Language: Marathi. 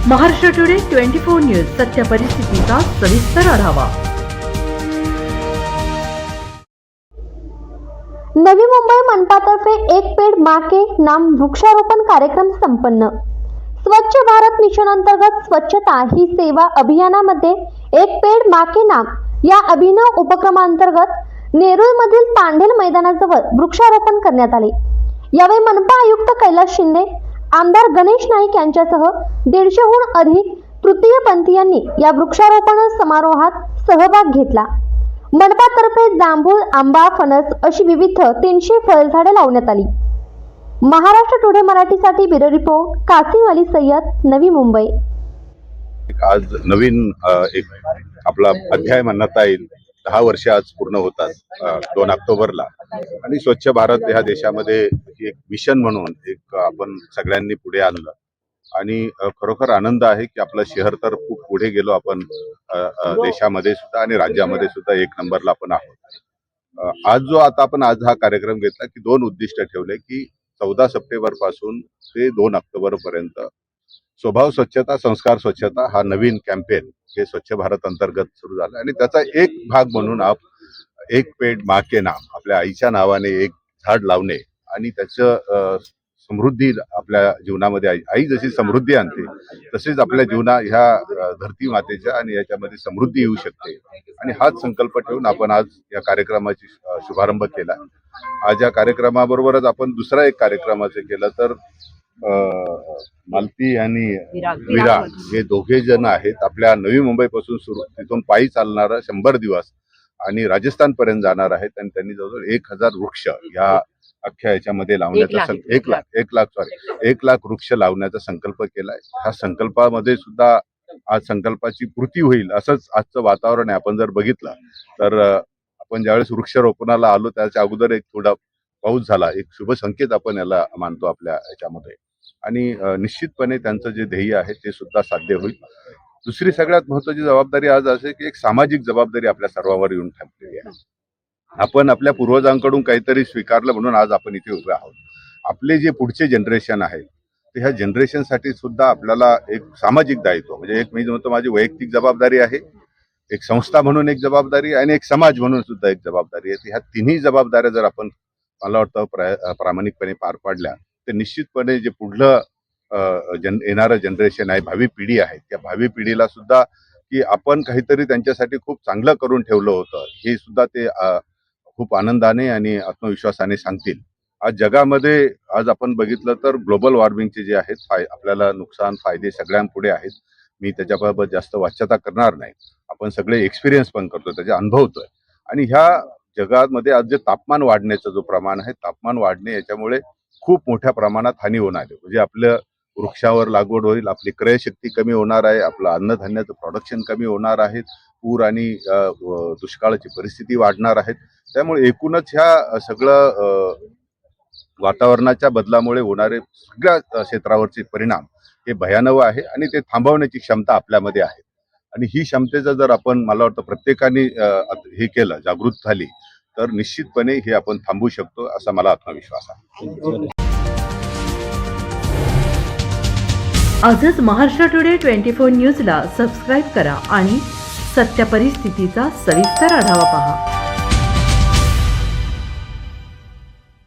महाराष्ट्र टुडे 24 न्यूज सत्य परिस्थितीचा सविस्तर आढावा। नवी मुंबई मनपातर्फे एक पेड़ मां के नाम वृक्षारोपण कार्यक्रम संपन्न। स्वच्छ भारत मिशन अंतर्गत स्वच्छता ही सेवा अभियानामध्ये एक पेड़ मां के नाम या अभिनव उपक्रमांतर्गत नेरूळमधील तांडेल मैदानाजवळ वृक्षारोपण करण्यात आले। यावेळी मनपा आयुक्त कैलास शिंदे, आमदार गणेश नाईक यांच्यासह 150हून अधिक तृतीयपंथीयांनी या वृक्षारोपण समारोहात सहभाग घेतला। मनपातर्फे जांभूळ, आंबा, फणस अशी विविध 300 फळझाडे लावण्यात आली। महाराष्ट्र टुडे मराठीसाठी ब्युरो रिपोर्ट कासिम अली सय्यद, नवी मुंबई। आज नवीन एक आपला अध्याय म्हणता येईल। 10 वर्ष आज पूर्ण होतात 2 ऑक्टोबरला, आणि स्वच्छ भारत ह्या देशामध्ये एक मिशन म्हणून एक आपण सगळ्यांनी पुढे आणलं, आणि खरोखर आनंद आहे की आपलं शहर तर खूप पुढे गेलो आपण देशामध्ये सुद्धा आणि राज्यामध्ये सुद्धा 1 नंबरला आपण आहोत। आज हा कार्यक्रम घेतला की 2 उद्दिष्ट ठेवले की 14 सप्टेंबर पासून ते 2 ऑक्टोबर पर्यंत स्वभाव स्वच्छता संस्कार स्वच्छता हा नवीन कॅम्पेन हे स्वच्छ भारत अंतर्गत सुरू झालं, आणि त्याचा एक भाग म्हणून एक पेड़ मां के नाम आपल्या आईच्या नावाने एक झाड लावणे, आणि त्याचं समृद्धी आपल्या जीवनामध्ये आई जशी समृद्धी आणते तसेच आपल्या ह्या धरती मातेच्या आणि याच्यामध्ये समृद्धी येऊ शकते, आणि हाच संकल्प ठेवून आपण आज या कार्यक्रमाची शुभारंभ केला। आज या कार्यक्रमाबरोबरच आपण दुसरा एक कार्यक्रमाचं केलं तर मालती आणि विराग हे दोघे जण आहेत आपल्या नवी मुंबई पासून सुरू तिथून पायी चालणारा 100 दिवस आणि राजस्थान पर्यंत जाणार आहेत, आणि त्यांनी जवळजवळ 1000 वृक्ष या अख्ख्या याच्यामध्ये लावण्याचा 1 लाख वृक्ष लावण्याचा संकल्प केलाय। ह्या संकल्पामध्ये सुद्धा आज संकल्पाची पूर्ती होईल असंच आजचं वातावरण आहे। आपण जर बघितलं तर आपण ज्यावेळेस वृक्षारोपणाला आलो त्याच्या अगोदर एक थोडा पाऊस झाला, एक शुभ संकेत आपण याला मानतो आपल्या याच्यामध्ये, आणि निश्चितपणे त्यांचं जे ध्येय आहे ते सुद्धा साध्य होईल। दुसरी सगळ्यात महत्त्वाची जबाबदारी आज असे की एक सामाजिक जबाबदारी आपल्या सर्वांवर येऊन ठेपलेली आहे। आपण आपल्या पूर्वजांकडून काहीतरी स्वीकारलं म्हणून आज आपण इथे उभे आहोत। आपले जे पुढचे जनरेशन आहे ते ह्या जनरेशनसाठी सुद्धा आपल्याला एक सामाजिक दायित्व, म्हणजे एक मी म्हणतो माझी वैयक्तिक जबाबदारी आहे, एक संस्था म्हणून एक जबाबदारी आणि एक समाज म्हणून सुद्धा एक जबाबदारी आहे। ह्या तिन्ही जबाबदाऱ्या जर आपण मला वाटतं प्रामाणिकपणे पार पाडल्या तर निश्चितपणे जे पुढलं येणारं जनरेशन आहे, भावी पिढी आहे, त्या भावी पिढीला सुद्धा की आपण काहीतरी त्यांच्यासाठी खूप चांगलं करून ठेवलं होतं हे सुद्धा ते खूप आनंदाने आणि आत्मविश्वासाने सांगतील। आज जगामध्ये आज आपण बघितलं तर ग्लोबल वॉर्मिंगचे जे आहेत आपल्याला नुकसान फायदे सगळ्यांपुढे आहेत। मी त्याच्याबाबत जास्त वाच्यता करणार नाही, आपण सगळे एक्सपिरियन्स पण करतोय, त्याचे अनुभवतोय, आणि ह्या जगामध्ये आज जे तापमान वाढण्याचं जो प्रमाण आहे, तापमान वाढणे याच्यामुळे खूप मोठ्या प्रमाणात हानी होणार आहे। म्हणजे आपल्या वृक्षावर लागवड होईल, आपली क्रयशक्ती कमी होणार आहे, आपलं अन्नधान्याचं प्रोडक्शन कमी होणार आहे, पूर आणि दुष्काळाची परिस्थिती वाढणार आहे। त्यामुळे एकूणच ह्या सगळं वातावरणाच्या बदलामुळे होणारे सगळ्या क्षेत्रावरचे परिणाम हे भयानक आहे, आणि ते थांबवण्याची क्षमता आपल्यामध्ये आहे, आणि ही क्षमतेचा जर आपण मला वाटतं प्रत्येकाने हे केलं, जागृत झाली तर निश्चितपणे हे आपण थांबवू शकतो असा मला आत्मविश्वास आहे। आजच महाराष्ट्र टुडे 24 न्यूजला सबस्क्राईब करा आणि सत्य परिस्थितीचा सविस्तर आढावा पहा।